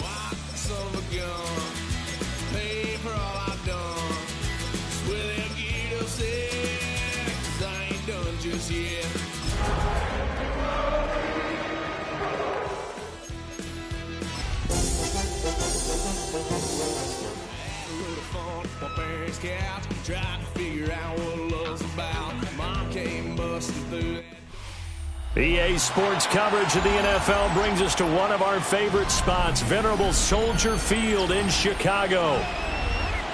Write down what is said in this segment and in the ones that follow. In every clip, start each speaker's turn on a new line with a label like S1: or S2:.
S1: Like the son of a gun, pay for all I've done. Swear they'll get upset, 'cause I ain't done just yet. Couch, trying to figure out what love's about. Mom came busting through.
S2: EA Sports coverage of the NFL brings us to one of our favorite spots, venerable Soldier Field in Chicago.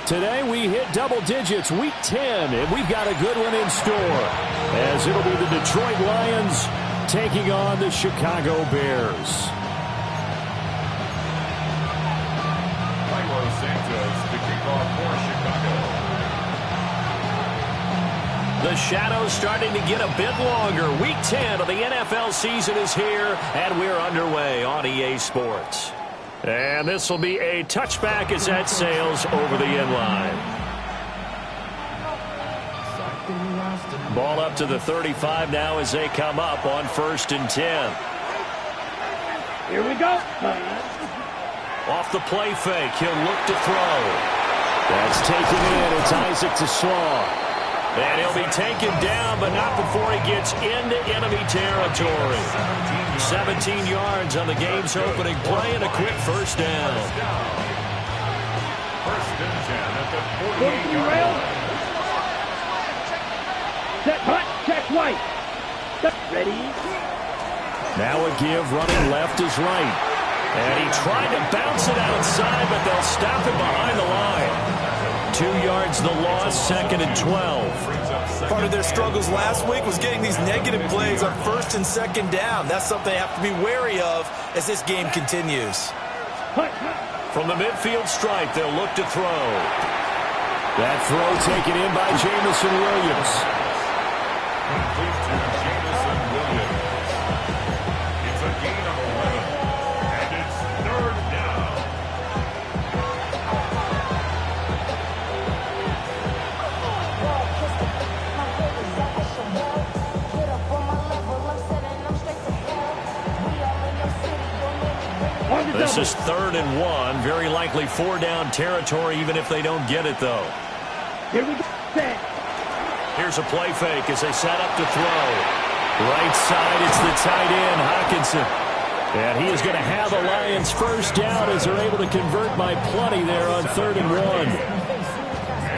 S2: Today we hit double digits, week 10, and we've got a good one in store, as it'll be the Detroit Lions taking on the Chicago Bears.
S3: Carlos Santos to kick off for Chicago.
S2: The shadows starting to get a bit longer. Week 10 of the NFL season is here, and we're underway on EA Sports. And this will be a touchback as that sails over the end line. Ball up to the 35 now as they come up on 1st and 10.
S4: Here we go.
S2: Off the play fake, he'll look to throw. That's taken in. It's Isaac to Slaw. And he'll be taken down, but not before he gets into enemy territory. 17 yards on the game's opening play and a quick first down.
S3: 1st and 10 at the 48-yard line.
S4: Set punt, check white. Ready?
S2: Now a give, running left is right. And he tried to bounce it outside, but they'll stop him behind the line. 2 yards the loss, 2nd and 12.
S5: Part of their struggles last week was getting these negative plays on 1st and 2nd down. That's something they have to be wary of as this game continues.
S2: From the midfield stripe, they'll look to throw. That throw taken in by Jamison Williams.
S3: Complete to Jamison Williams. It's a gain of 11, and it's 3rd down.
S2: This is 3rd and 1. Very likely 4-down territory, even if they don't get it, though.
S4: Here we go. Set.
S2: Here's a play fake as they set up to throw. Right side, it's the tight end, Hockenson. And he is going to have the Lions first down as they're able to convert by plenty there on 3rd and 1.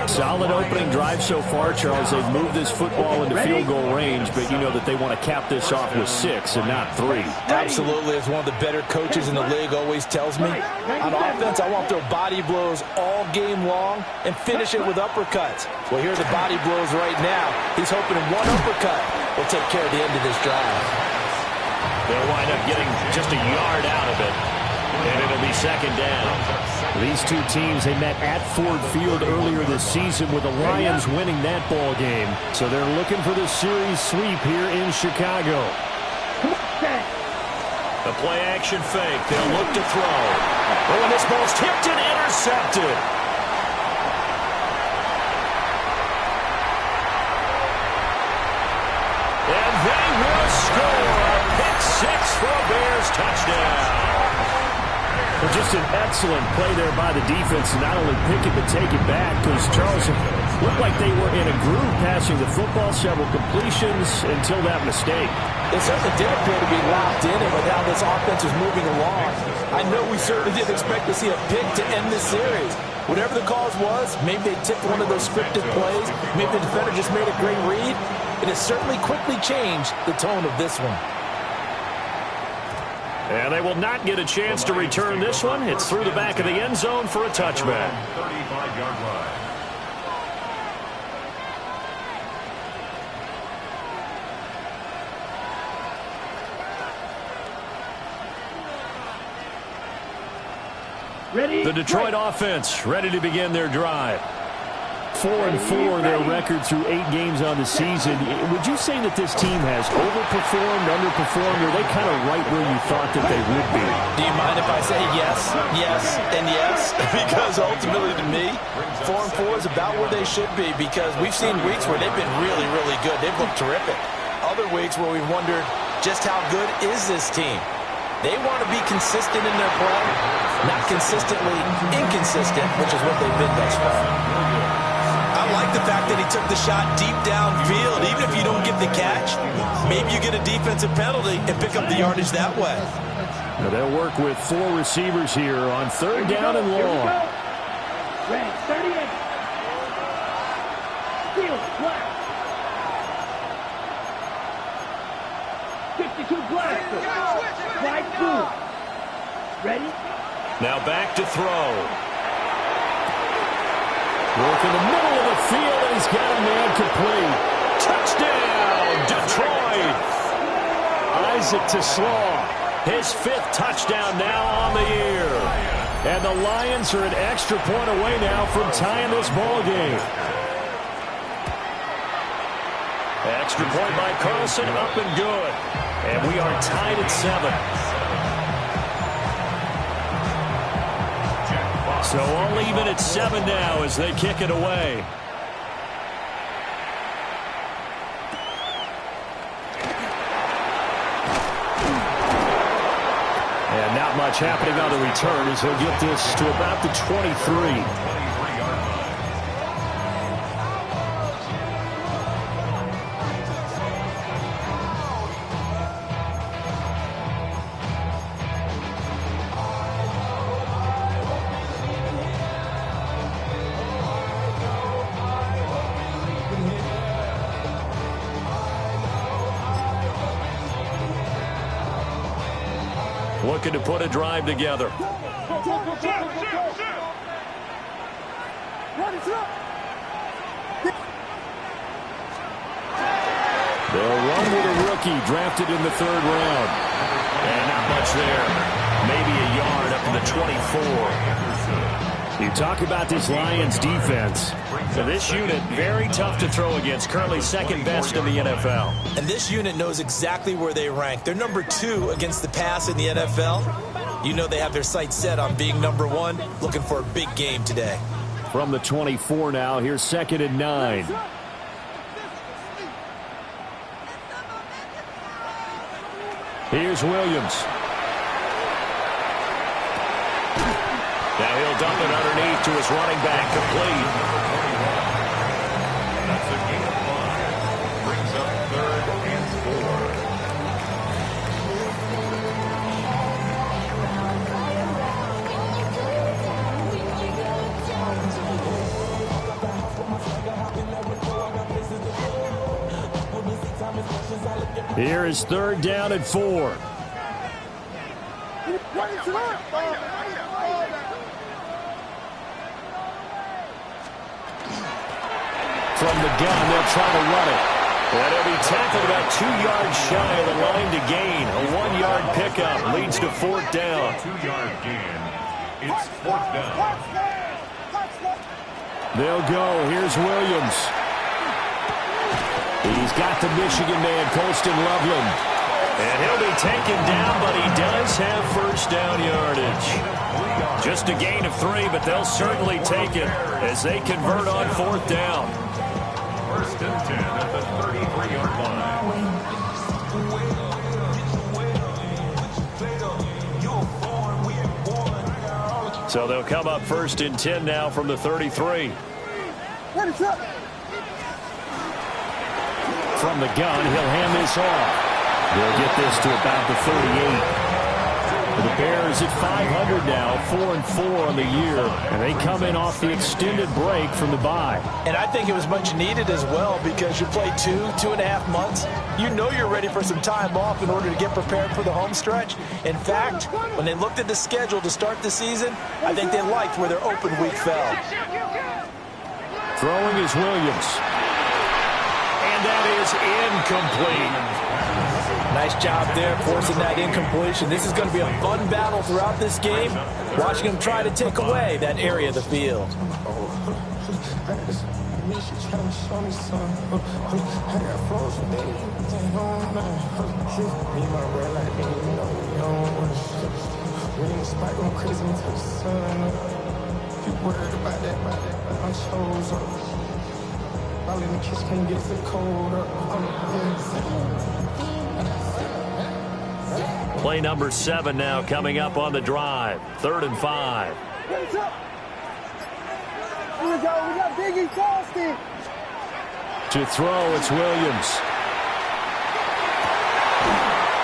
S2: Solid opening drive so far, Charles. They've moved this football into field goal range, but you know that they want to cap this off with 6 and not 3.
S5: Absolutely, as one of the better coaches in the league always tells me, on offense, I want to throw body blows all game long and finish it with uppercuts. Well, here are the body blows right now. He's hoping one uppercut will take care of the end of this drive.
S2: They'll wind up getting just a yard out of it, and it'll be 2nd down. These two teams, they met at Ford Field earlier this season with the Lions winning that ball game. So they're looking for the series sweep here in Chicago. The play action fake. They'll look to throw. Oh, and this ball's tipped and intercepted. And they will score a pick 6 for a Bears touchdown. Well, just an excellent play there by the defense to not only pick it but take it back, because Charles looked like they were in a groove passing the football, several completions until that mistake.
S5: It certainly did appear to be locked in, and with how this offense was moving along, I know we certainly didn't expect to see a pick to end this series. Whatever the cause was, maybe they tipped one of those scripted plays, maybe the defender just made a great read. It has certainly quickly changed the tone of this one.
S2: And they will not get a chance to return this one. It's through the back of the end zone for a touchback.
S3: 35-yard line.
S4: Ready?
S2: The Detroit offense ready to begin their drive. 4-4 their record through 8 games on the season. Would you say that this team has overperformed, underperformed, or are they kind of right where you thought that they would be?
S5: Do you mind if I say yes, yes, and yes? Because ultimately to me, 4-4 is about where they should be, because we've seen weeks where they've been really, really good. They've looked terrific. Other weeks where we wondered just how good is this team. They want to be consistent in their play, not consistently inconsistent, which is what they've been thus far. I like the fact that he took the shot deep downfield. Even if you don't get the catch, maybe you get a defensive penalty and pick up the yardage that way.
S2: Now they'll work with 4 receivers here on 3rd down and long.
S4: Red 38. Field black. 52 black. White blue. Ready?
S2: Now back to throw. Work in the middle of the field, and he's got a man complete. Touchdown, Detroit! Isaac TeSlaa, his 5th touchdown now on the year. And the Lions are an extra point away now from tying this ball game. Extra point by Carlson, up and good. And we are tied at 7. So all even at 7 now as they kick it away. And not much happening on the return as he'll get this to about the 23. Looking to put a drive together. They'll run with a rookie drafted in the 3rd round. And not much there. Maybe a yard up to the 24. You talk about this Lions defense. So this unit, very tough to throw against. Currently 2nd best in the NFL.
S5: And this unit knows exactly where they rank. They're number 2 against the pass in the NFL. You know they have their sights set on being number 1, looking for a big game today.
S2: From the 24 now, here's 2nd and 9. Here's Williams. Now he'll dump it underneath to his running back, complete.
S3: That's a gain of 5. Brings up 3rd and 4.
S2: Here is 3rd down and 4. From the gun, they'll try to run it. And he'll be tackled about 2 yards shy of the line to gain. A 1-yard pickup leads to 4th down.
S3: 2-yard gain. It's 4th down.
S2: They'll go. Here's Williams. He's got the Michigan man, Colston Loveland. And he'll be taken down, but he does have 1st down yardage. Just a gain of 3, but they'll certainly take it as they convert on 4th down.
S3: 1st and 10 at the 33-yard line.
S2: So they'll come up 1st and 10 now from the 33. From the gun, he'll hand this off. They'll get this to about the 38. The Bears at 500 now, 4-4 on the year, and they come in off the extended break from the bye.
S5: And I think it was much needed as well because you play 2.5 months. You know you're ready for some time off in order to get prepared for the home stretch. In fact, when they looked at the schedule to start the season, I think they liked where their open week fell.
S2: Throwing is Williams. And that is incomplete.
S5: Nice job there forcing that incompletion. This is going to be a fun battle throughout this game. Watching them try to take away that area of the field.
S2: Play number 7 now coming up on the drive. 3rd and 5.
S4: What's up? Here we go. We got Biggie Frosty.
S2: To throw, it's Williams.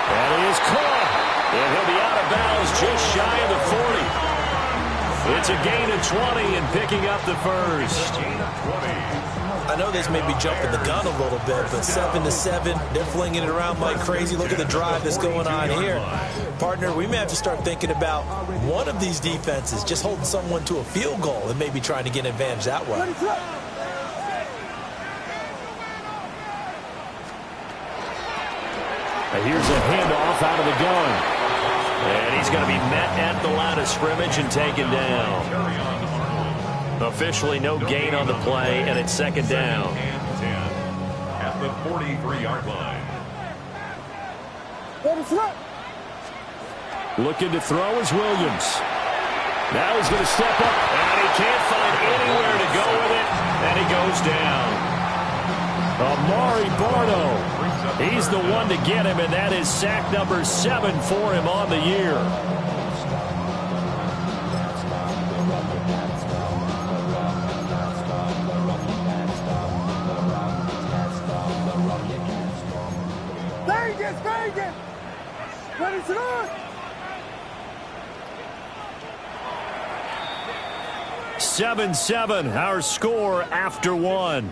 S2: And he is caught. And he'll be out of bounds just shy of the 40. It's a gain of 20 and picking up the first.
S5: I know this may be jumping the gun a little bit, but 7-7, they're flinging it around like crazy. Look at the drive that's going on here. Partner, we may have to start thinking about one of these defenses just holding someone to a field goal and maybe trying to get an advantage that way.
S2: And here's a handoff out of the gun. And he's going to be met at the line of scrimmage and taken down. Officially no gain on the play, and it's 2nd down.
S3: At the 43-yard line.
S2: Looking to throw is Williams. Now he's going to step up, and he can't find anywhere to go with it, and he goes down. Amari Barno. He's the one to get him, and that is sack number 7 for him on the year.
S4: Vegas! Ready to run!
S2: 7-7, our score after 1.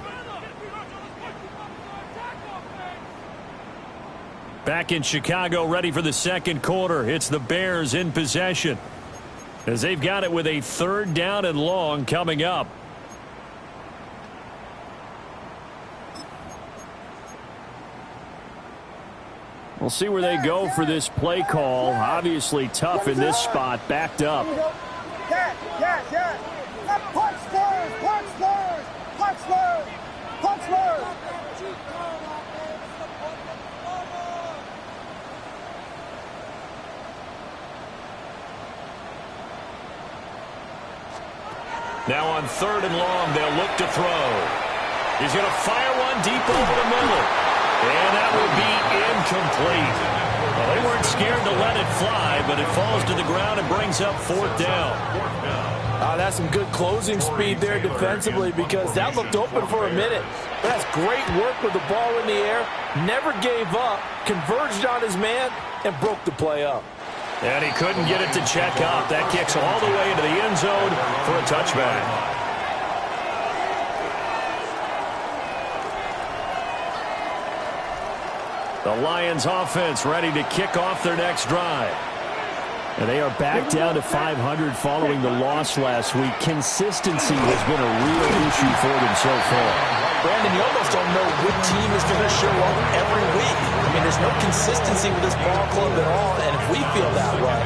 S2: Back in Chicago, ready for the 2nd quarter. It's the Bears in possession, as they've got it with a 3rd down and long coming up. We'll see where they go for this play call. Obviously tough in this spot, backed up.
S4: Yes. Punch Spurs!
S2: Now on 3rd and long, they'll look to throw. He's going to fire one deep over the middle. And that will be incomplete. Well, they weren't scared to let it fly, but it falls to the ground and brings up 4th down.
S5: That's some good closing speed there defensively, because that looked open for a minute. But that's great work with the ball in the air. Never gave up, converged on his man, and broke the play up.
S2: And he couldn't get it to check up. That kicks all the way into the end zone for a touchback. The Lions offense ready to kick off their next drive. And they are back down to 500 following the loss last week. Consistency has been a real issue for them so far.
S5: Brandon, you almost don't know what team is going to show up every week. I mean, there's no consistency with this ball club at all, and if we feel that way,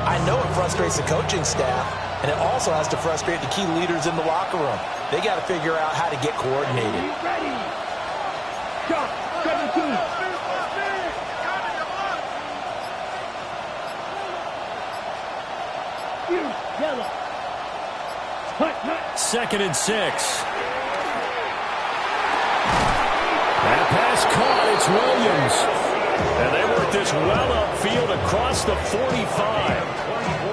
S5: I know it frustrates the coaching staff, and it also has to frustrate the key leaders in the locker room. They got to figure out how to get coordinated.
S4: Ready! Go! 17! Yellow.
S2: 2nd and 6. That pass caught. It's Williams. And they work this well upfield across the 45.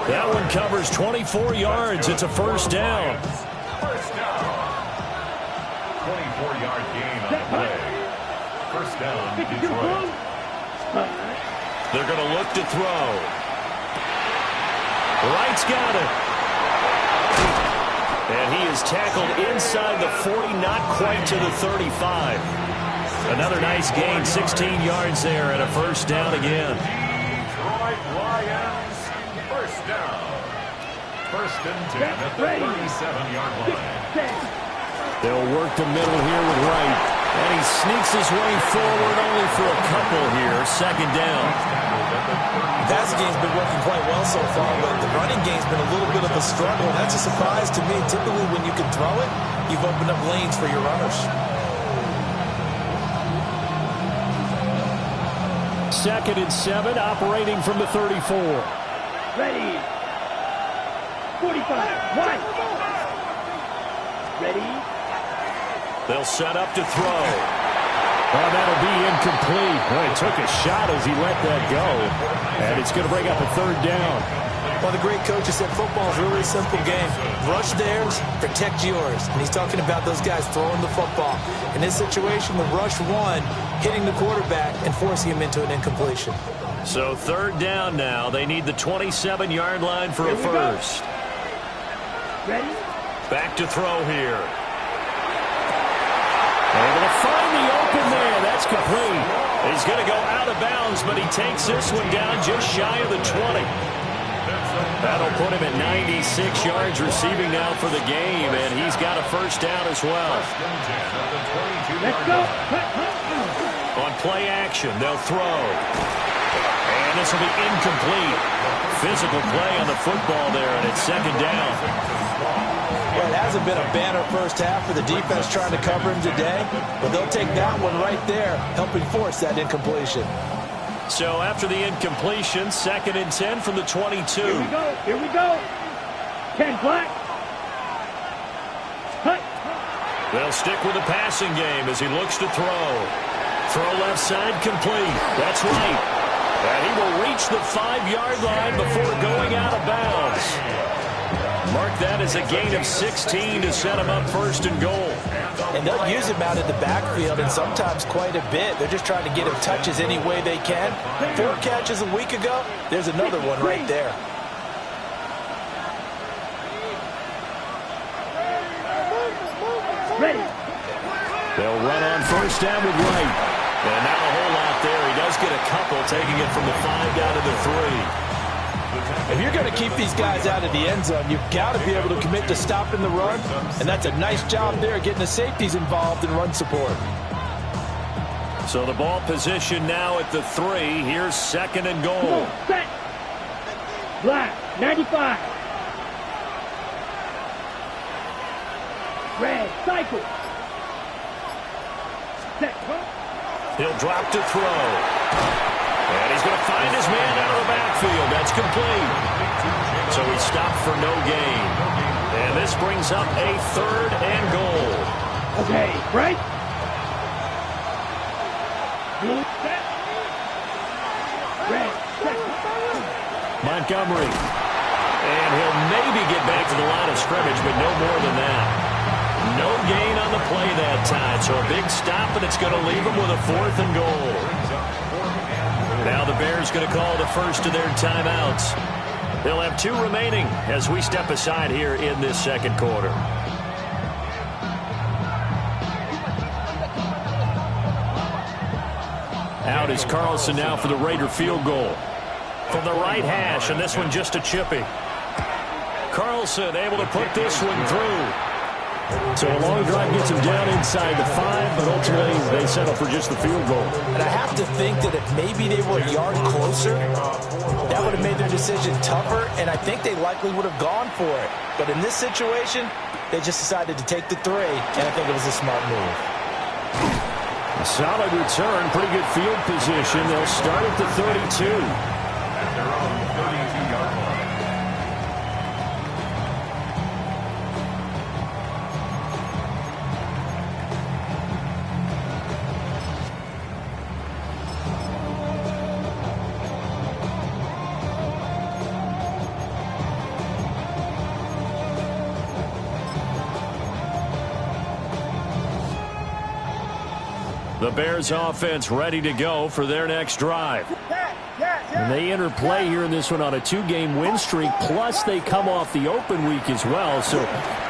S2: That one covers 24 yards. It's a 1st down.
S3: 24-yard gain on the play. 1st down, Detroit.
S2: They're going to look to throw. Wright's got it. And he is tackled inside the 40, not quite to the 35. Another nice gain, 16 yards there, and a 1st down again.
S3: Detroit Lions, 1st down. 1st and 10 at the 37-yard line.
S2: They'll work the middle here with Wright. And he sneaks his way forward only for a couple here. 2nd down.
S5: The passing game's been working quite well so far, but the running game's been a little bit of a struggle. That's a surprise to me. Typically, when you can throw it, you've opened up lanes for your runners.
S2: 2nd and 7, operating from the 34.
S4: Ready. 45. Right. Ready.
S2: They'll set up to throw. Oh, that'll be incomplete. Well, he took a shot as he let that go. And it's going to bring up a third down.
S5: Well, the great coach has said football is really a simple game. Rush theirs, protect yours. And he's talking about those guys throwing the football. In this situation, the rush one, hitting the quarterback and forcing him into an incompletion.
S2: So third down now. They need the 27-yard line for a first.
S4: Ready?
S2: Back to throw here. Able to find the open man. That's complete. He's going to go out of bounds, but he takes this one down just shy of the 20. That'll put him at 96 yards receiving now for the game, and he's got a first down as well.
S4: Let's go.
S2: On play action, they'll throw. And this will be incomplete. Physical play on the football there, and it's second down.
S5: Well, it hasn't been a banner first half for the defense trying to cover him today, but they'll take that one right there, helping force that incompletion.
S2: So after the incompletion, 2nd and 10 from the 22.
S4: Here we go. Here we go. 10 black. Hut.
S2: They'll stick with the passing game as he looks to throw. Throw left side complete. That's right. And he will reach the 5-yard line before going out of bounds. Mark that as a gain of 16 to set him up first and goal.
S5: And they'll use him out in the backfield, and sometimes quite a bit. They're just trying to get him touches any way they can. 4 catches a week ago. There's another one right there.
S4: Ready.
S2: They'll run on first down with Wright. And not a whole lot there. He does get a couple, taking it from the 5 down to the 3.
S5: If you're going to keep these guys out of the end zone, you've got to be able to commit to stopping the run, and that's a nice job there getting the safeties involved in run support.
S2: So the ball position now at the 3. Here's 2nd and goal.
S4: Set. Black. 95. Red. Cycle. Set.
S2: He'll drop to throw. And he's going to find his man out of the backfield. That's complete. So he stopped for no gain. And this brings up a 3rd and goal.
S4: Okay, right? Blue, set. Red, set.
S2: Montgomery. And he'll maybe get back to the line of scrimmage, but no more than that. No gain on the play that time. So a big stop, and it's going to leave him with a 4th and goal. Now the Bears going to call the first of their timeouts. They'll have 2 remaining as we step aside here in this second quarter. Out is Carlson now for the Raider field goal. From the right hash, and this one just a chippy. Carlson able to put this one through. So a long drive gets him down inside the 5, but ultimately they settle for just the field goal.
S5: And I have to think that if maybe they were a yard closer, that would have made their decision tougher, and I think they likely would have gone for it. But in this situation, they just decided to take the 3, and I think it was a smart move.
S2: A solid return, pretty good field position. They'll start at the 32.
S3: At their own 32-yard line.
S2: The Bears offense ready to go for their next drive. And they enter play here in this one on a 2-game win streak, plus they come off the open week as well. So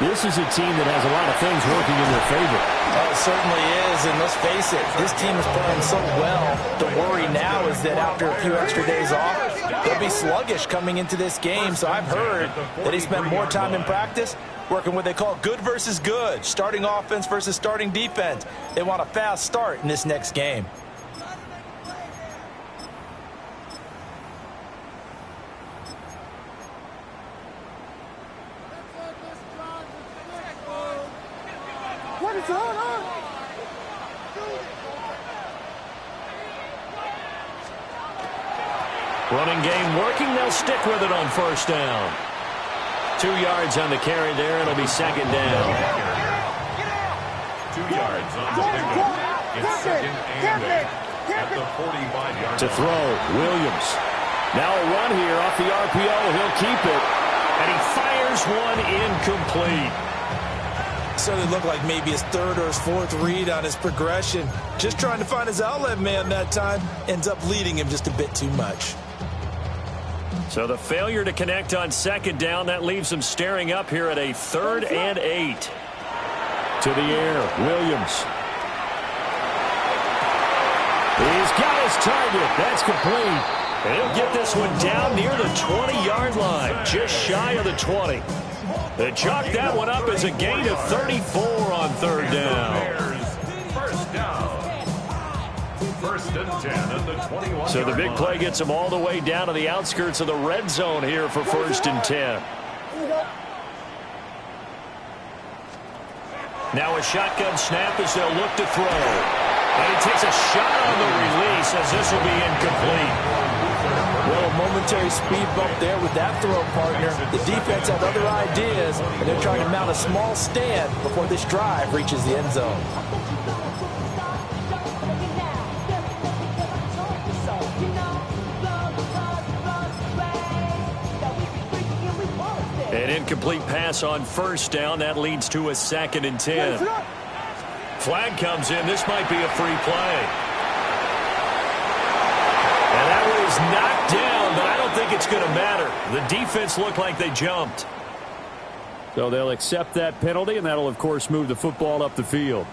S2: this is a team that has a lot of things working in their favor.
S5: Oh, it certainly is, and let's face it, this team is playing so well. The worry now is that after a few extra days off, they'll be sluggish coming into this game. So I've heard that they spent more time in practice working what they call good versus good, starting offense versus starting defense. They want a fast start in this next game.
S4: What is going on?
S2: Running game working. They'll stick with it on first down. 2 yards on the carry there. It'll be second down.
S3: 2 yards on the pickup. It's second and 8 at the 45-yard
S2: To
S3: line.
S2: throw, Williams. Now a run here off the RPO. He'll keep it. And he fires one incomplete.
S5: Certainly looked like maybe his third or his fourth read on his progression. Just trying to find his outlet man that time. Ends up leading him just a bit too much.
S2: So the failure to connect on second down, that leaves him staring up here at a 3rd and 8. To the air, Williams. He's got his target. That's complete. And he'll get this one down near the 20-yard line, just shy of the 20. They chalk that one up as a gain of 34 on 3rd down.
S3: First down. 1st and 10 at the 21.
S2: So the big play gets them all the way down to the outskirts of the red zone here for 1st and 10. Now a shotgun snap as they'll look to throw. And he takes a shot on the release as this will be incomplete.
S5: Well, a momentary speed bump there with that throw, partner. The defense had other ideas, and they're trying to mount a small stand before this drive reaches the end zone.
S2: An incomplete pass on 1st down. That leads to a 2nd and 10. Flag comes in. This might be a free play. And that was knocked down, but I don't think it's going to matter. The defense looked like they jumped. So they'll accept that penalty, and that'll, of course, move the football up the field.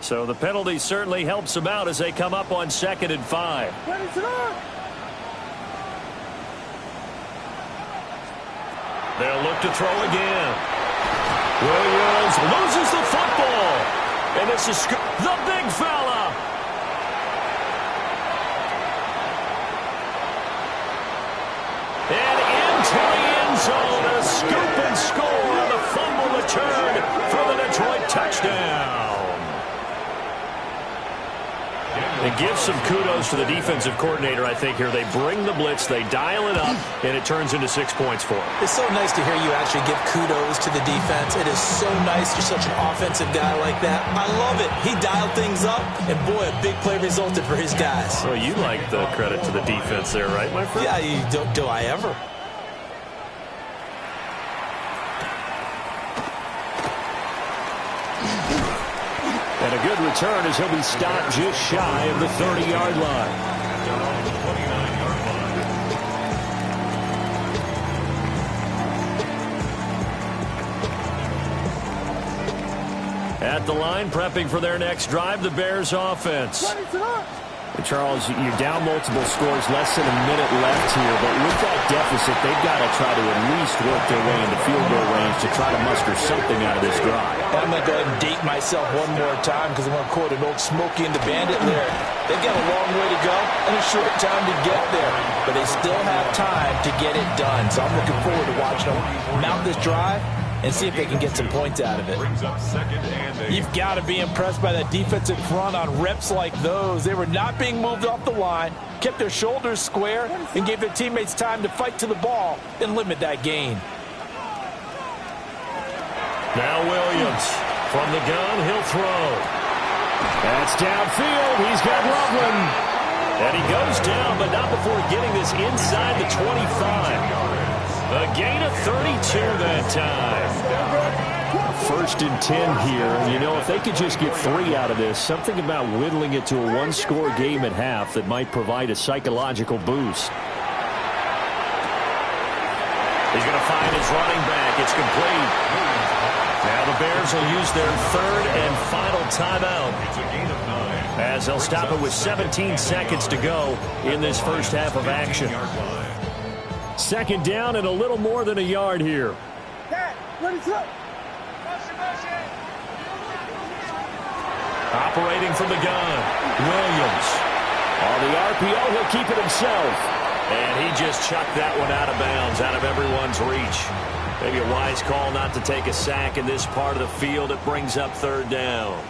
S2: So the penalty certainly helps them out as they come up on 2nd and 5. They'll look to throw again. Williams loses the football. And this is the big fella. And into the end zone, a scoop and score on the fumble return for the Detroit touchdown. It gives some kudos to the defensive coordinator, I think, here. They bring the blitz, they dial it up, and it turns into 6 points for them.
S5: It's so nice to hear you actually give kudos to the defense. It is so nice you're such an offensive guy like that. I love it. He dialed things up, and boy, a big play resulted for his guys.
S2: Well, you like the credit to the defense there, right, my friend?
S5: Yeah, do I ever?
S2: And a good return as he'll be stopped just shy of the 30-yard line. At the line, prepping for their next drive, the Bears offense. And Charles, you're down multiple scores, less than a minute left here, but with that deficit, they've got to try to at least work their way into field goal range to try to muster something out of this drive.
S5: I'm going to go ahead and date myself one more time because I want to quote an old Smokey and the Bandit lyric. They've got a long way to go and a short time to get there, but they still have time to get it done. So I'm looking forward to watching them mount this drive and see if they can get some points out of it. You've got to be impressed by that defensive front on reps like those. They were not being moved off the line, kept their shoulders square, and gave their teammates time to fight to the ball and limit that gain.
S2: Now Williams from the gun, he'll throw. That's downfield. He's got Loveland. And he goes down, but not before getting this inside the 25. A gain of 32 that time. 1st and 10 here. You know, if they could just get 3 out of this, something about whittling it to a one-score game at half that might provide a psychological boost. He's going to find his running back. It's complete. Now the Bears will use their 3rd and final timeout, as they'll stop it with 17 seconds to go in this first half of action. 2nd down and a little more than a yard here. Operating from the gun, Williams. On the RPO, he'll keep it himself. And he just chucked that one out of bounds, out of everyone's reach. Maybe a wise call not to take a sack in this part of the field. It brings up 3rd down.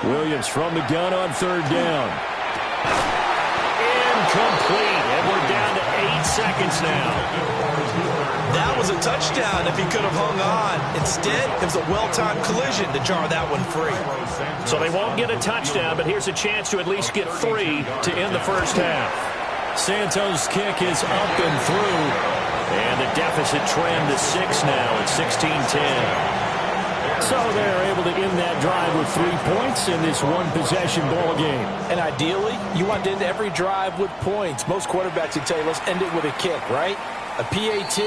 S2: Williams from the gun on third down. Incomplete, and we're down to 8 seconds now.
S5: That was a touchdown if he could have hung on. Instead, it was a well-timed collision to jar that one free.
S2: So they won't get a touchdown, but here's a chance to at least get 3 to end the first half. Santos' kick is up and through, and the deficit trimmed to 6 now at 16-10. So they're able to end that drive with 3 points in this one-possession ball game.
S5: And ideally, you want to end every drive with points. Most quarterbacks would tell you, let's end it with a kick, right? A PAT,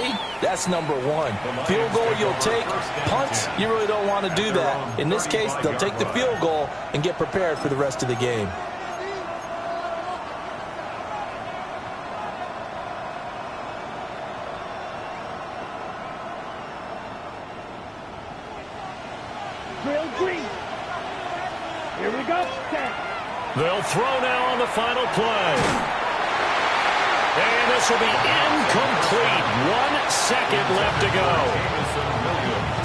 S5: that's number 1. Field goal you'll take. Punts, you really don't want to do that. In this case, they'll take the field goal and get prepared for the rest of the game.
S4: Here we go.
S2: They'll throw now on the final play. And this will be incomplete. 1 second left to go.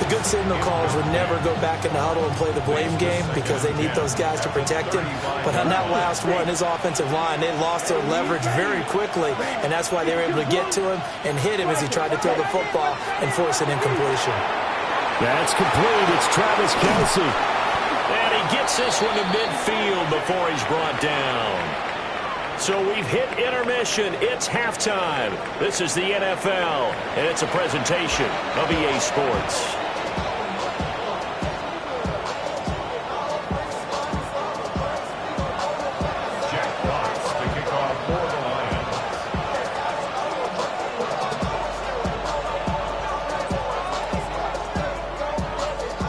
S5: The good signal callers would never go back in the huddle and play the blame game because they need those guys to protect him. But on that last one, his offensive line, they lost their leverage very quickly, and that's why they were able to get to him and hit him as he tried to throw the football and force an incompletion.
S2: That's complete. It's Travis Kelce. And he gets this one to midfield before he's brought down. So we've hit intermission. It's halftime. This is the NFL, and it's a presentation of EA Sports.
S3: Jack Fox to kick off for the Lions.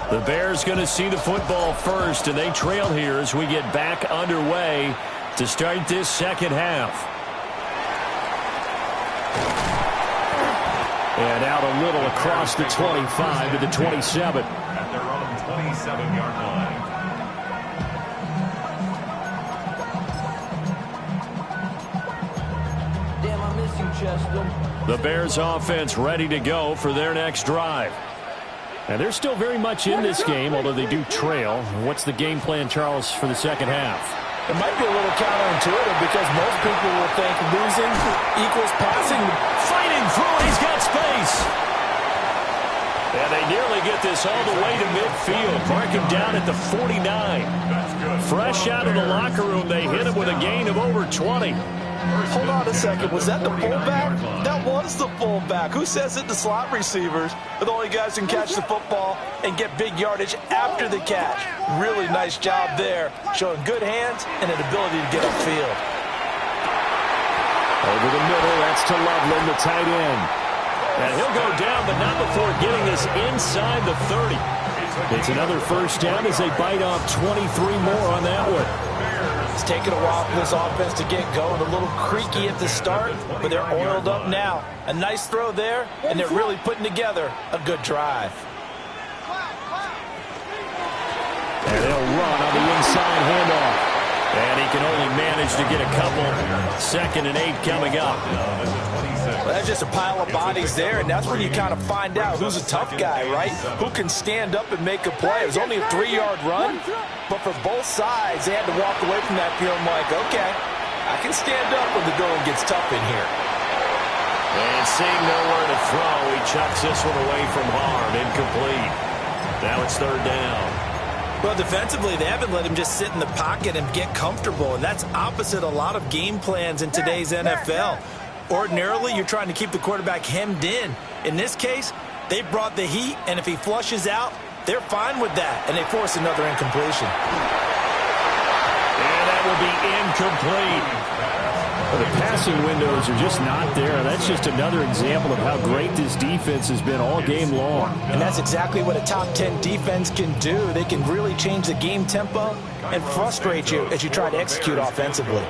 S2: The Bears going to see the football first, and they trail here as we get back underway to start this second half. And out a little across the 25 to the 27.
S3: At their own 27-yard line.
S6: Damn, I miss you, Chester.
S2: The Bears offense ready to go for their next drive. And they're still very much in this game, although they do trail. What's the game plan, Charles, for the second half?
S5: It might be a little counterintuitive because most people will think losing equals passing.
S2: Fighting through, he's got space. And they nearly get this all the way to midfield. Mark him down at the 49. Fresh out of the locker room, they hit him with a gain of over 20.
S5: Hold on a second. Was that the fullback? That was the fullback. Who says it? The slot receivers are the only guys who can catch the football and get big yardage after the catch. Really nice job there, showing good hands and an ability to get upfield.
S2: Over the middle, that's to Loveland, the tight end. And he'll go down, but not before getting this inside the 30. It's another first down as they bite off 23 more on that one.
S5: It's taken a while for this offense to get going. A little creaky at the start, but they're oiled up now. A nice throw there, and they're really putting together a good drive.
S2: And they'll run on the inside handoff. And he can only manage to get a couple. 2nd and 8 coming up.
S5: Well, that's just a pile of bodies there, and that's when you kind of find out who's a tough guy, right? Who can stand up and make a play. It was only a 3-yard run, but for both sides, they had to walk away from that feeling like, okay, I can stand up when the going gets tough in here.
S2: And seeing nowhere to throw, he chucks this one away from harm. Incomplete. Now it's 3rd down.
S5: Well, defensively, they haven't let him just sit in the pocket and get comfortable, and that's opposite a lot of game plans in today's NFL. Ordinarily, you're trying to keep the quarterback hemmed in. In this case, they brought the heat, and if he flushes out, they're fine with that, and they force another incompletion.
S2: And that will be incomplete. Well, the passing windows are just not there. That's just another example of how great this defense has been all game long.
S5: And that's exactly what a top 10 defense can do. They can really change the game tempo and frustrate you as you try to execute offensively.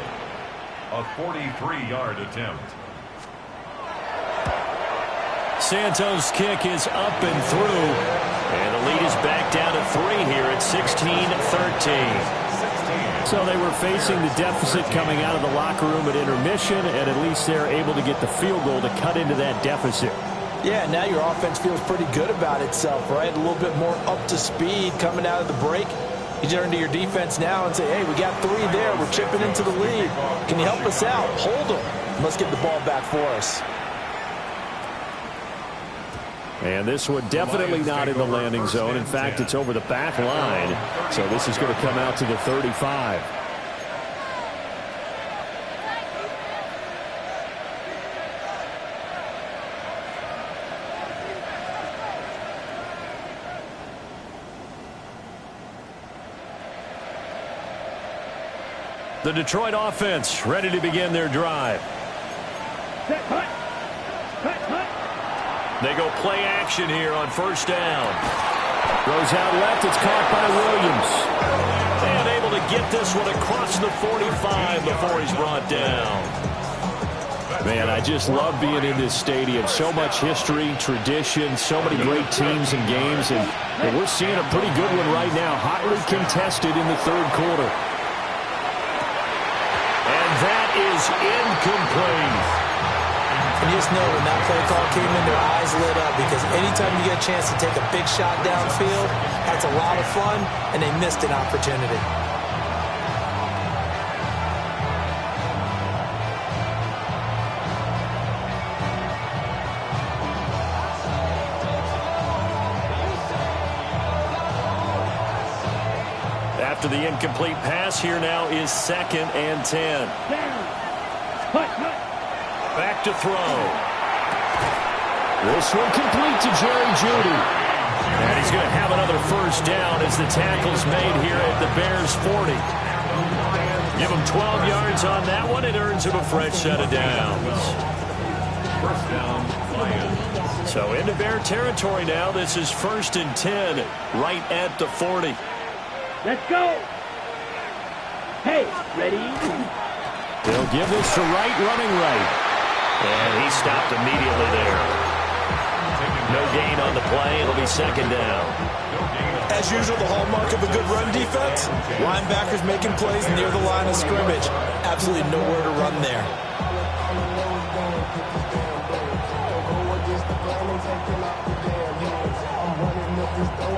S3: A 43-yard attempt.
S2: Santos' kick is up and through. And the lead is back down to 3 here at 16-13. So they were facing the deficit coming out of the locker room at intermission, and at least they're able to get the field goal to cut into that deficit.
S5: Yeah, now your offense feels pretty good about itself, right? A little bit more up to speed coming out of the break. You turn to your defense now and say, hey, we got 3 there. We're chipping into the lead. Can you help us out? Hold them. Let's get the ball back for us.
S2: And this one definitely not in the landing zone. In fact, it's over the back line. So this is going to come out to the 35. The Detroit offense ready to begin their drive. They go play action here on first down. Throws out left. It's caught by Williams. And able to get this one across the 45 before he's brought down. Man, I just love being in this stadium. So much history, tradition, so many great teams and games. And we're seeing a pretty good one right now. Hotly contested in the third quarter. And that is incomplete.
S5: And you just know when that play call came in, their eyes lit up, because anytime you get a chance to take a big shot downfield, that's a lot of fun, and they missed an opportunity.
S2: After the incomplete pass, here now is 2nd and 10. Back to throw. This one complete to Jerry Jeudy. And he's going to have another first down as the tackle's made here at the Bears 40. Give him 12 yards on that one. It earns him a fresh set of downs.
S3: First down, Lions.
S2: So into Bear territory now. This is 1st and 10 right at the 40.
S4: Let's go. Hey, ready?
S2: They'll give this to Wright, running right. And he stopped immediately there. No gain on the play. It'll be 2nd down.
S5: As usual, the hallmark of a good run defense, linebackers making plays near the line of scrimmage. Absolutely nowhere to run there.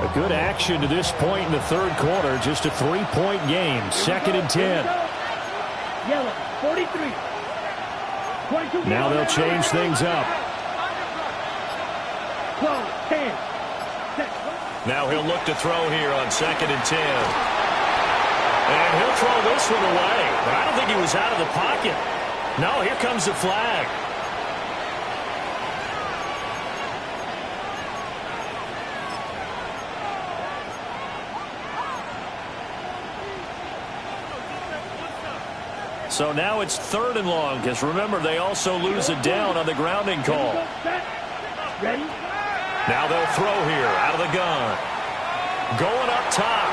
S2: A good action to this point in the third quarter. Just a 3-point game. 2nd and 10.
S4: Yellow, 43.
S2: Now they'll change things up.
S4: 12, 10.
S2: Now he'll look to throw here on 2nd and 10. And he'll throw this one away. But I don't think he was out of the pocket. No, here comes the flag. So now it's 3rd and long, because remember, they also lose a down on the grounding call.
S4: Ready?
S2: Now they'll throw here out of the gun. Going up top.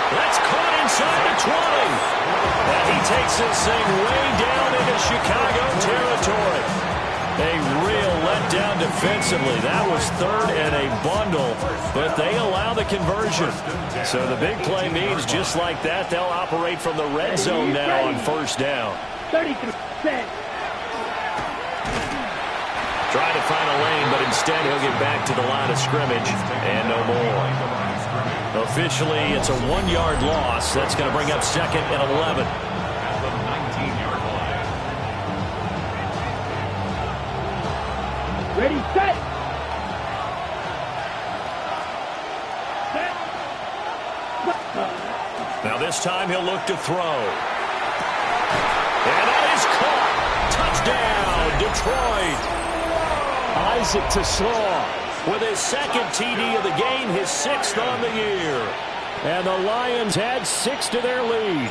S2: That's caught inside the 20. And he takes this thing way down into Chicago territory. A real letdown defensively. That was 3rd and a bundle, but they allow the conversion. So the big play means just like that, they'll operate from the red zone now on first down.
S4: 33.
S2: Try to find a lane, but instead he'll get back to the line of scrimmage and no more. Officially, it's a 1-yard loss. That's going to bring up 2nd and 11.
S3: At the 19-yard line.
S4: Ready, set. Set.
S2: Now this time he'll look to throw. And that is caught. Touchdown, Detroit. Isaac TeSlaa with his 2nd TD of the game, his 6th on the year. And the Lions add 6 to their lead.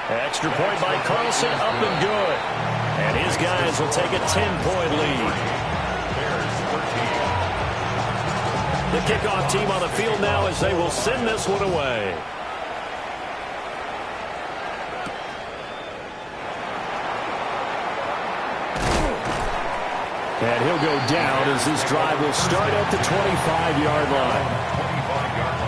S2: Extra point by Carlson, up and good. And his guys will take a 10-point lead. The kickoff team on the field now as they will send this one away. And he'll go down as this drive will start at the 25-yard line.
S3: 25-yard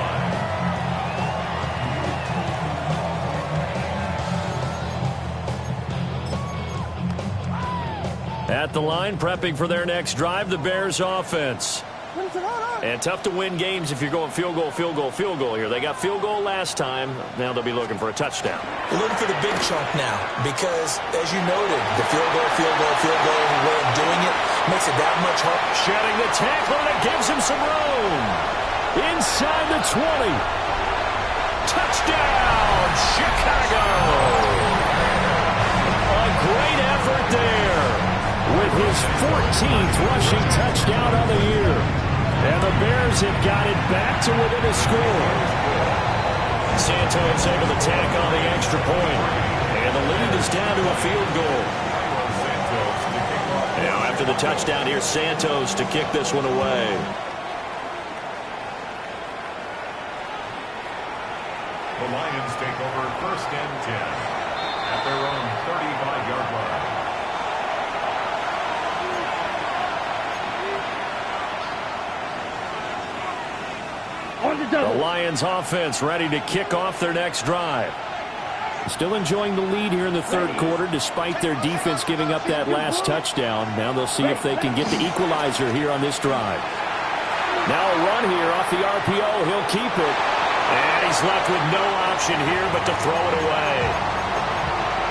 S3: line.
S2: At the line, prepping for their next drive, the Bears offense. And tough to win games if you're going field goal, field goal, field goal here. They got field goal last time. Now they'll be looking for a touchdown.
S5: They're looking for the big chunk now because, as you noted, the field goal, way of doing it makes it that much harder.
S2: Shedding the tackle, and it gives him some room. Inside the 20. Touchdown, Chicago. A great effort there with his 14th rushing touchdown of the year. And the Bears have got it back to within a score. Santos able to tack on the extra point. And the lead is down to a field goal. Now after the touchdown, here's Santos to kick this one away.
S3: The Lions take over 1st and 10 at their own 35-yard line.
S2: The Lions offense ready to kick off their next drive. Still enjoying the lead here in the third quarter despite their defense giving up that last touchdown. Now they'll see if they can get the equalizer here on this drive. Now a run here off the RPO. He'll keep it. And he's left with no option here but to throw it away.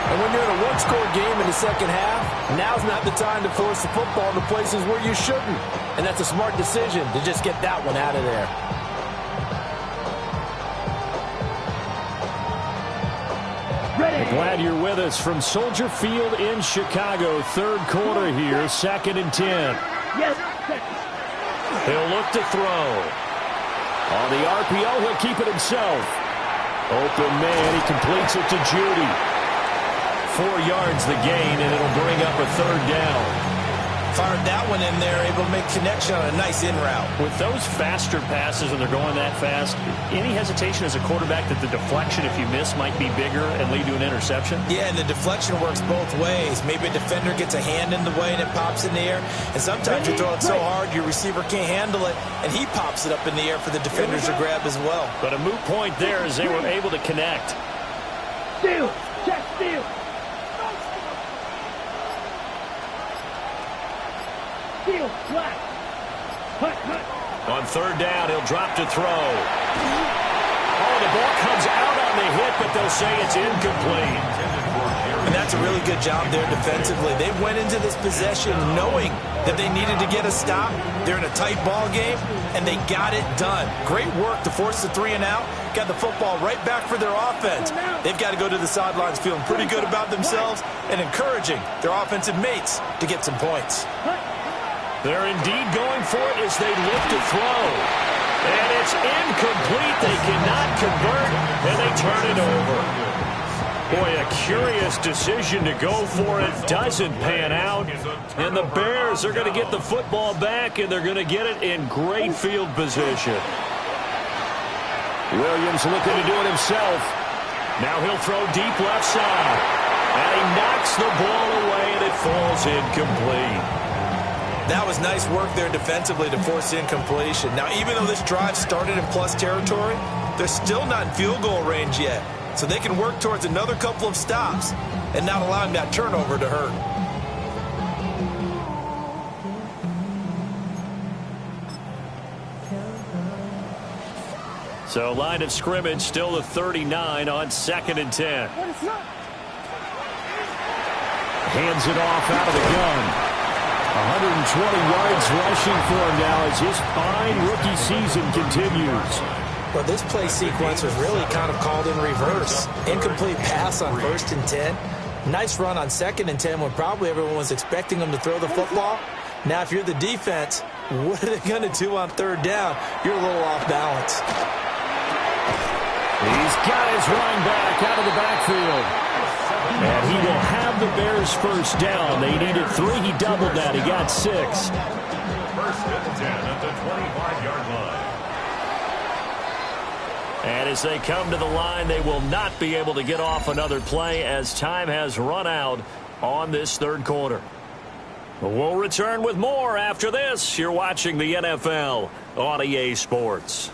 S5: And when you're in a one-score game in the second half, now's not the time to force the football into places where you shouldn't. And that's a smart decision to just get that one out of there.
S2: Glad you're with us from Soldier Field in Chicago. Third quarter here, 2nd and 10.
S4: Yes.
S2: He'll look to throw. On the RPO, he'll keep it himself. Open man, he completes it to Judy. 4 yards the gain, and it'll bring up a third down.
S5: Fired that one in there, able to make connection on a nice in route.
S2: With those faster passes when they're going that fast, any hesitation as a quarterback that the deflection, if you miss, might be bigger and lead to an interception?
S5: Yeah, and the deflection works both ways. Maybe a defender gets a hand in the way and it pops in the air. And sometimes you throw it so hard your receiver can't handle it, and he pops it up in the air for the defenders to grab as well.
S2: But a moot point there as they were able to connect.
S4: Steal. Check steal. Steal. Flat.
S2: On third down, he'll drop to throw. Oh, the ball comes out on the hit, but they'll say it's incomplete.
S5: And that's a really good job there defensively. They went into this possession knowing that they needed to get a stop. They're in a tight ball game, and they got it done. Great work to force the 3 and out. Got the football right back for their offense. They've got to go to the sidelines feeling pretty good about themselves and encouraging their offensive mates to get some points.
S2: They're indeed going for it as they look to throw. And it's incomplete. They cannot convert, and they turn it over. Boy, a curious decision to go for it. Doesn't pan out. And the Bears are going to get the football back, and they're going to get it in great field position. Williams looking to do it himself. Now he'll throw deep left side. And he knocks the ball away, and it falls incomplete.
S5: That was nice work there defensively to force incompletion. Now, even though this drive started in plus territory, they're still not in field goal range yet. So they can work towards another couple of stops and not allowing that turnover to hurt.
S2: So line of scrimmage still at 39 on 2nd and 10. Hands it off out of the gun. 120 yards rushing for him now as his fine rookie season continues.
S5: Well, this play sequence was really kind of called in reverse. Incomplete pass on 1st and 10. Nice run on 2nd and 10 when probably everyone was expecting him to throw the football. Now, if you're the defense, what are they going to do on 3rd down? You're a little off balance.
S2: He's got his running back out of the backfield. And he will have the Bears first down. They needed 3. He doubled that. He got 6.
S3: 1st and 10 at the 25-yard line.
S2: And as they come to the line, they will not be able to get off another play as time has run out on this third quarter. We'll return with more after this. You're watching the NFL on EA Sports.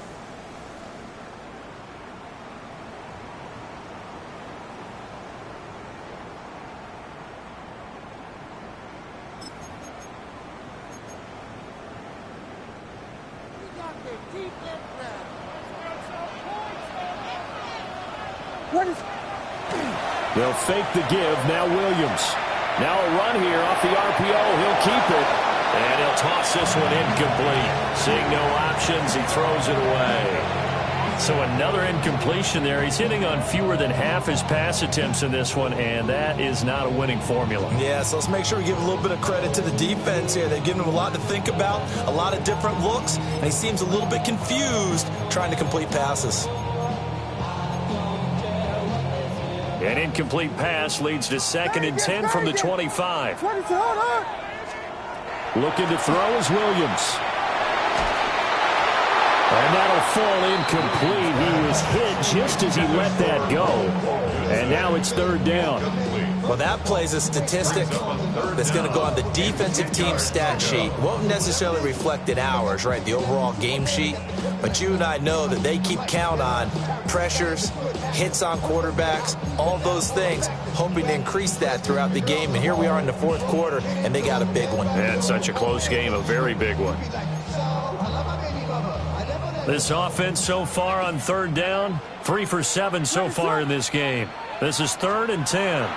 S2: They'll fake the give. Now Williams. Now a run here off the RPO. He'll keep it. And he'll toss this one incomplete. Seeing no options, he throws it away. So another incompletion there. He's hitting on fewer than half his pass attempts in this one, and that is not a winning formula.
S5: Yeah, so let's make sure we give a little bit of credit to the defense here. They've given him a lot to think about, a lot of different looks, and he seems a little bit confused trying to complete passes.
S2: An incomplete pass leads to 2nd and 10 from the 25. Looking to throw is Williams. And that'll fall incomplete. He was hit just as he let that go. And now it's 3rd down.
S5: Well, that plays a statistic that's going to go on the defensive team stat sheet. Won't necessarily reflect in ours, right, the overall game sheet. But you and I know that they keep count on pressures, hits on quarterbacks, all those things, hoping to increase that throughout the game. And here we are in the 4th quarter, and they got a big one.
S2: And such a close game, a very big one. This offense so far on 3rd down, 3 for 7 so far in this game. This is 3rd and 10.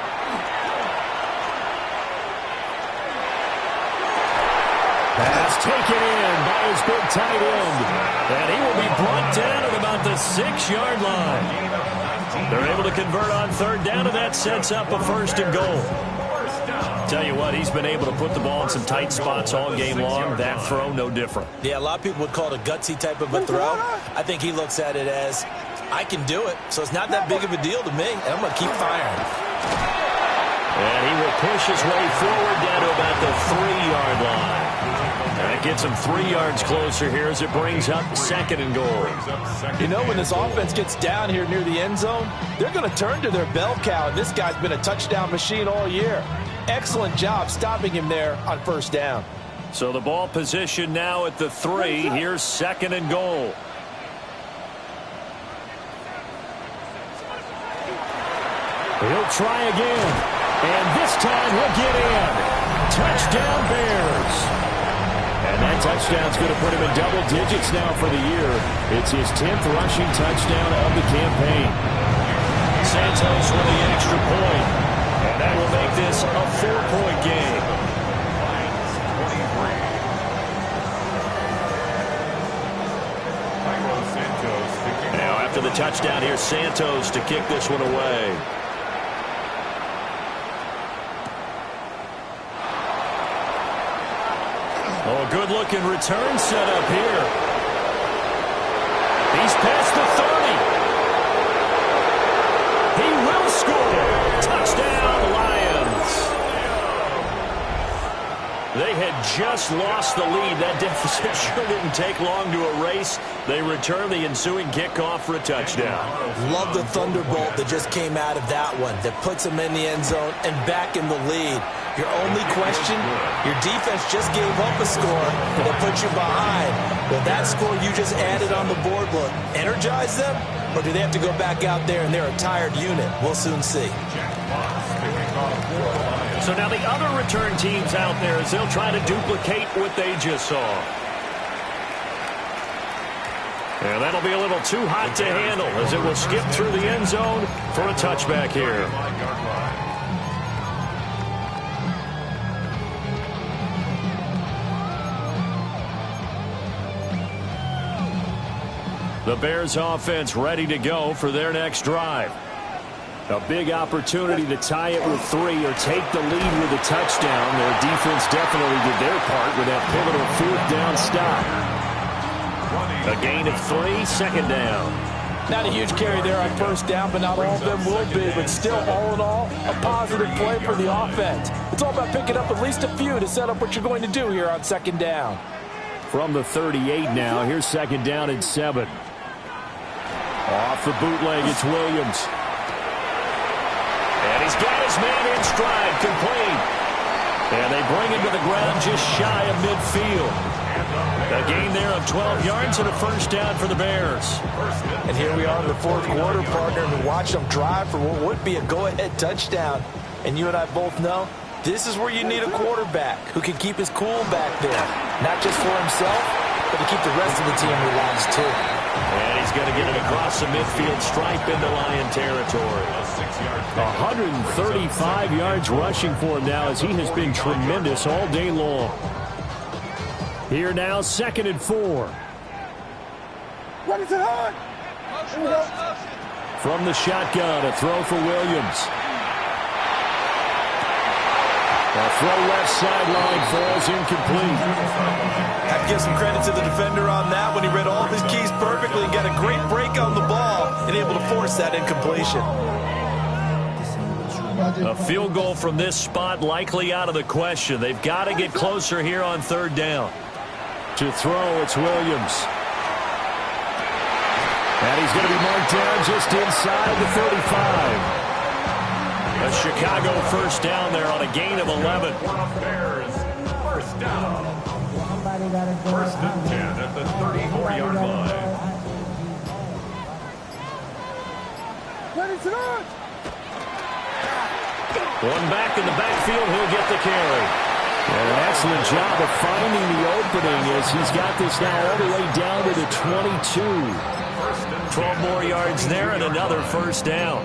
S2: Pass taken in by his big tight end. And he will be brought down at about the 6-yard line. They're able to convert on 3rd down, and that sets up a 1st and goal. Tell you what, he's been able to put the ball in some tight spots all game long. That throw, no different.
S5: Yeah, a lot of people would call it a gutsy type of a throw. I think he looks at it as, I can do it, so it's not that big of a deal to me, and I'm going to keep firing.
S2: And he will push his way forward down to about the 3-yard line. That gets him 3 yards closer here as it brings up 2nd and goal.
S5: You know, when this offense gets down here near the end zone, they're going to turn to their bell cow, and this guy's been a touchdown machine all year. Excellent job stopping him there on 1st down.
S2: So the ball position now at the 3. Here's 2nd and goal. He'll try again. And this time he'll get in. Touchdown Bears. And that touchdown's going to put him in double digits now for the year. It's his 10th rushing touchdown of the campaign. Santos with the extra point. And that will make this a 4-point game. Now after the touchdown, here's Santos to kick this one away. Oh, a good-looking return set up here. He's past the 30. He will score. Touchdown, Lions. They had just lost the lead. That deficit sure didn't take long to erase. They return the ensuing kickoff for a touchdown.
S5: Love the thunderbolt that just came out of that one that puts them in the end zone and back in the lead. Your only question, your defense just gave up a score that put you behind. Well, that score you just added on the board will energize them, or do they have to go back out there and they're a tired unit? We'll soon see.
S2: So now the other return teams out there as they'll try to duplicate what they just saw. And that'll be a little too hot to handle as it will skip through the end zone for a touchback here. The Bears offense ready to go for their next drive. A big opportunity to tie it with 3 or take the lead with a touchdown. Their defense definitely did their part with that pivotal 4th down stop. A gain of 3, 2nd down.
S5: Not a huge carry there on 1st down, but not all of them will be. But still, all in all, a positive play for the offense. It's all about picking up at least a few to set up what you're going to do here on 2nd down.
S2: From the 38 now, here's 2nd down and 7. Off the bootleg, it's Williams. And he's got his man in stride, complete. And they bring him to the ground just shy of midfield. A gain there of 12 yards and a 1st down for the Bears.
S5: And here we are in the 4th quarter, partner, and watch them drive for what would be a go-ahead touchdown. And you and I both know This is where you need a quarterback who can keep his cool back there. Not just for himself, but to keep the rest of the team relaxed too.
S2: And he's going to get it across the midfield stripe into Lion territory. 135 yards rushing for him now as he has been tremendous all day long. Here now, 2nd and 4.
S4: What is it on?
S2: From the shotgun, a throw for Williams. A throw left sideline falls incomplete.
S5: I'd give some credit to the defender on that when he read all of his keys perfectly and got a great break on the ball and able to force that incompletion.
S2: A field goal from this spot likely out of the question. They've got to get closer here on 3rd down. To throw, it's Williams. And he's going to be marked down just inside the 35. A Chicago 1st down there on a gain of 11.
S3: Bears, 1st down. 1st and 10 at the 34-yard line.
S4: What is it on?
S2: One back in the backfield, he'll get the carry. And an excellent job of finding the opening as he's got this now all the way down to the 22. 12 more yards there and another 1st down.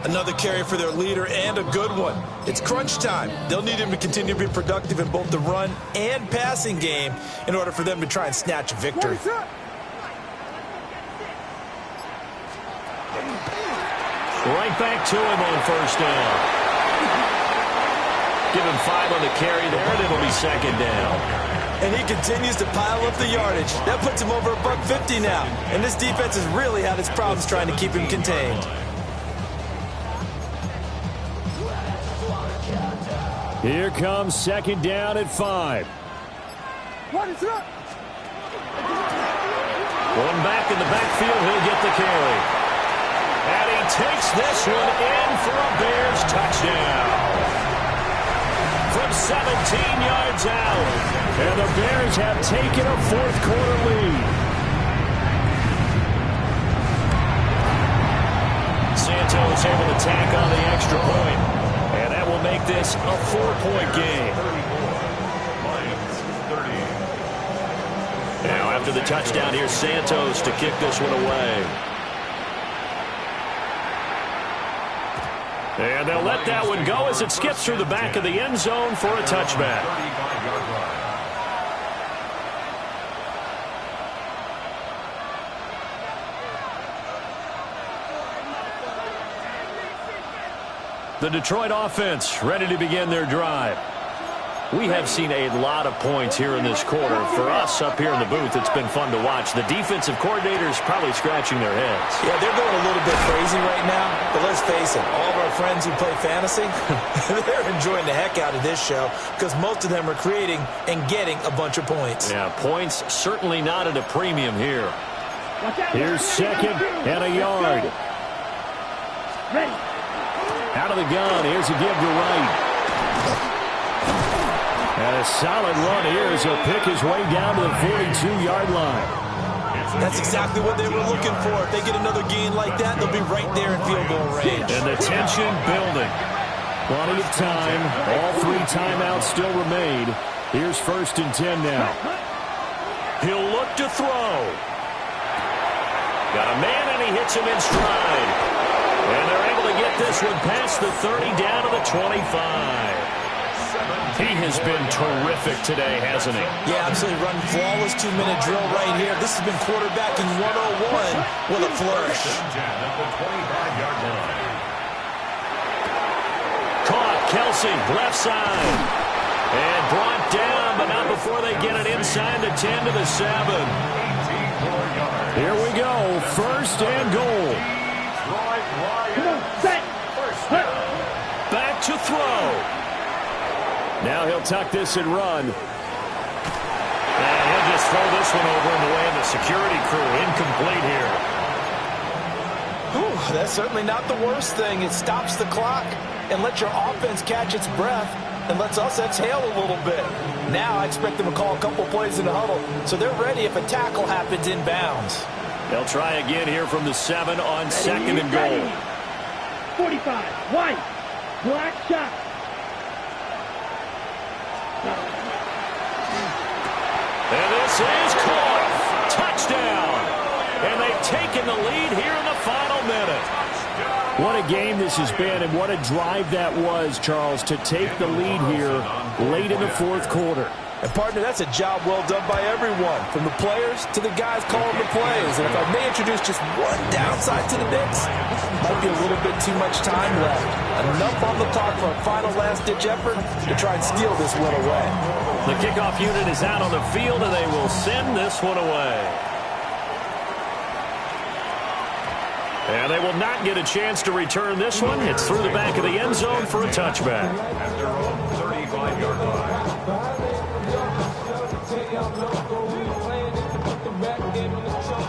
S5: Another carry for their leader and a good one. It's crunch time. They'll need him to continue to be productive in both the run and passing game in order for them to try and snatch a victory.
S2: Right back to him on 1st down. Give him 5 on the carry there, and it'll be 2nd down.
S5: And he continues to pile up the yardage. That puts him over $150 now. And this defense has really had its problems trying to keep him contained.
S2: Here comes 2nd down at 5.
S4: What is it up?
S2: One back in the backfield, he'll get the carry. And he takes this one in for a Bears touchdown. From 17 yards out. And the Bears have taken a 4th quarter lead. Santos able to tack on the extra point. And that will make this a 4-point game.
S3: 34, Lions 30.
S2: Now after the touchdown, here's Santos to kick this one away. And they'll let that one go as it skips through the back of the end zone for a touchback.
S3: 35-yard line.
S2: The Detroit offense ready to begin their drive. We have seen a lot of points here in this quarter. For us up here in the booth, it's been fun to watch. The defensive coordinators probably scratching their heads.
S5: Yeah, they're going a little bit crazy right now. But let's face it, all of our friends who play fantasy, they're enjoying the heck out of this show because most of them are creating and getting a bunch of points.
S2: Yeah, points certainly not at a premium here. Here's 2nd and a yard.
S4: Ready.
S2: Out of the gun, here's a give to Wright. And a solid run here as he'll pick his way down to the 42-yard line.
S5: That's exactly what they were looking for. If they get another gain like that, they'll be right there in field goal range.
S2: And the tension building. Plenty of time. All 3 timeouts still remain. Here's 1st and 10 now. He'll look to throw. Got a man, and he hits him in stride. And they're able to get this one past the 30 down to the 25. He has been terrific today, hasn't he?
S5: Yeah, absolutely. Running flawless 2-minute drill right here. This has been quarterbacking 101 with a flourish.
S2: Caught, Kelsey, left side. And brought down, but not before they get it inside the 10 to the 7. Here we go, 1st and goal.
S4: Come on, set.
S2: Back to throw. Now he'll tuck this and run. And he'll just throw this one over in the way of the security crew. Incomplete here.
S5: Whew, that's certainly not the worst thing. It stops the clock and lets your offense catch its breath and lets us exhale a little bit. Now I expect them to call a couple plays in the huddle so they're ready if a tackle happens inbounds.
S2: They'll try again here from the 7 on 2nd and goal.
S4: 45, white, black shot.
S2: taken the lead here in the final minute. What a game this has been, and what a drive that was, Charles, to take the lead here late in the fourth quarter.
S5: And, partner, that's a job well done by everyone, from the players to the guys calling the plays. And if I may introduce just one downside to the Knicks, might be a little bit too much time left. Enough on the clock for a final last-ditch effort to try and steal this one away.
S2: The kickoff unit is out on the field, and they will send this one away. And they will not get a chance to return this one. It's through the back of the end zone for a touchback.
S3: At their own 35-yard line.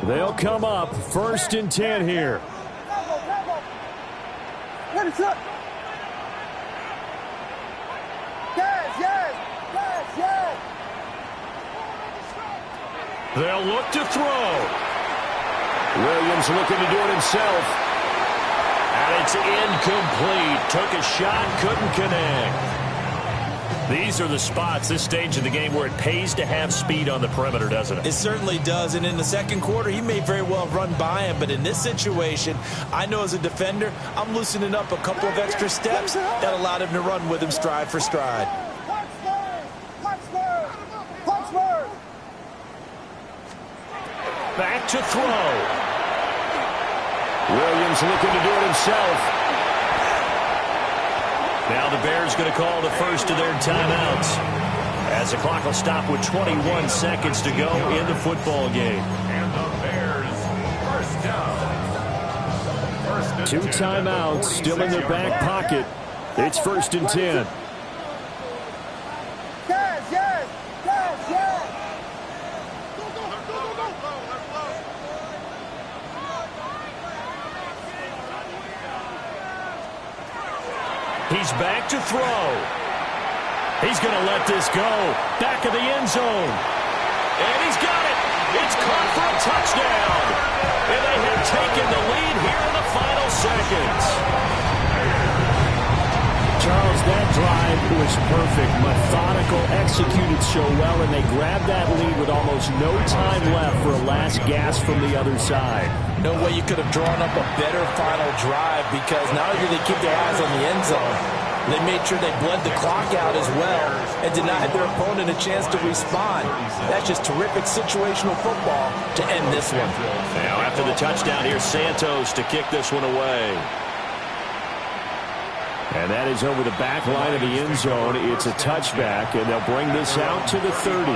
S2: They'll come up 1st and 10 here.
S4: Let it up. Yes.
S2: They'll look to throw. Williams looking to do it himself. And it's incomplete. Took a shot, couldn't connect. These are the spots, this stage of the game, where it pays to have speed on the perimeter, doesn't it?
S5: It certainly does, and in the second quarter, he may very well run by him, but in this situation, I know as a defender, I'm loosening up a couple of extra steps that allowed him to run with him stride for stride.
S2: Back to throw. Williams looking to do it himself. Now the Bears going to call the first of their timeouts, as the clock will stop with 21 seconds to go in the football game.
S3: And the Bears, first down.
S2: Two timeouts still in their back pocket. It's 1st and 10.
S4: Yes.
S2: He's back to throw. He's going to let this go. Back of the end zone. And he's got it. It's caught for a touchdown. And they have taken the lead here in the final seconds. Charles, that drive was perfect. Methodical, executed so well, and they grabbed that lead with almost no time left for a last gasp from the other side.
S5: No way you could have drawn up a better final drive, because not only did they keep their eyes on the end zone, they made sure they bled the clock out as well and denied their opponent a chance to respond. That's just terrific situational football to end this one.
S2: Now after the touchdown, here's Santos to kick this one away. And that is over the back line of the end zone. It's a touchback, and they'll bring this out to the 30.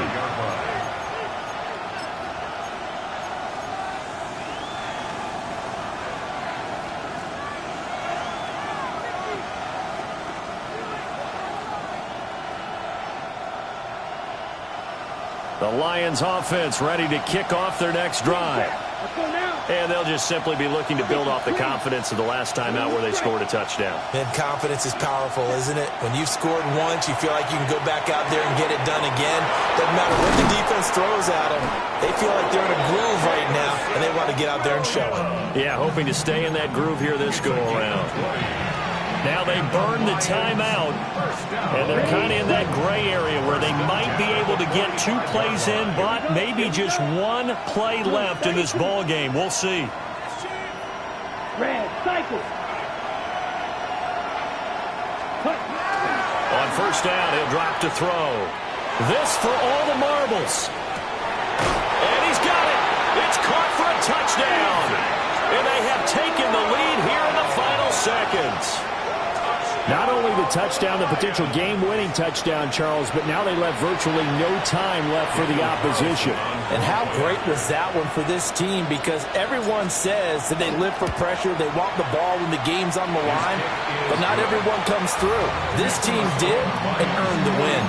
S2: The Lions offense ready to kick off their next drive. And they'll just simply be looking to build off the confidence of the last time out where they scored a touchdown.
S5: And confidence is powerful, isn't it? When you've scored once, you feel like you can go back out there and get it done again. Doesn't matter what the defense throws at them. They feel like they're in a groove right now, and they want to get out there and show it.
S2: Yeah, hoping to stay in that groove here this go-around. Now they burn the timeout, and they're kind of in that gray area where they might be able to get 2 plays in, but maybe just 1 play left in this ball game. We'll see.
S4: Red, cycle.
S2: On first down, he'll drop to throw. This for all the marbles. And he's got it. It's caught for a touchdown. And they have taken the lead here in the final seconds. Not only the touchdown, the potential game-winning touchdown, Charles, but now they left virtually no time left for the opposition.
S5: And how great was that one for this team, because everyone says that they live for pressure, they want the ball when the game's on the line, but not everyone comes through. This team did and earned the win.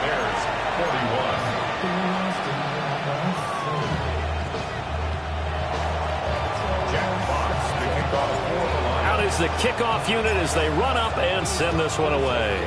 S3: Bears, 41. Jack Fox, the kickoff for the Lions.
S2: Out is the kickoff unit as they run up and send this one away.